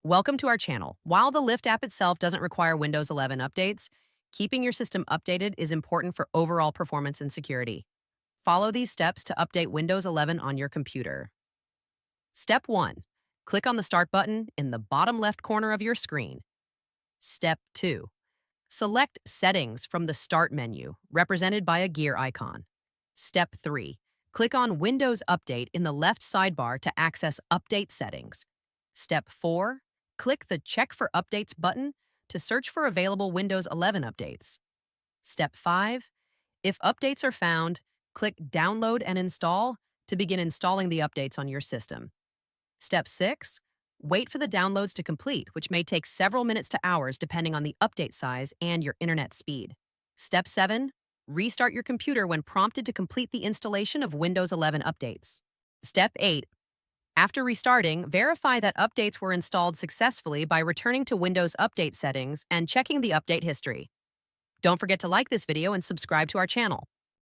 Welcome to our channel. While the Lyft app itself doesn't require Windows 11 updates, keeping your system updated is important for overall performance and security. Follow these steps to update Windows 11 on your computer. Step 1. Click on the Start button in the bottom left corner of your screen. Step 2. Select Settings from the Start menu, represented by a gear icon. Step 3. Click on Windows Update in the left sidebar to access Update Settings. Step 4. Click the Check for Updates button to search for available Windows 11 updates. Step 5. If updates are found, click Download and Install to begin installing the updates on your system. Step 6. Wait for the downloads to complete, which may take several minutes to hours depending on the update size and your internet speed. Step 7. Restart your computer when prompted to complete the installation of Windows 11 updates. Step 8. After restarting, verify that updates were installed successfully by returning to Windows Update settings and checking the update history. Don't forget to like this video and subscribe to our channel.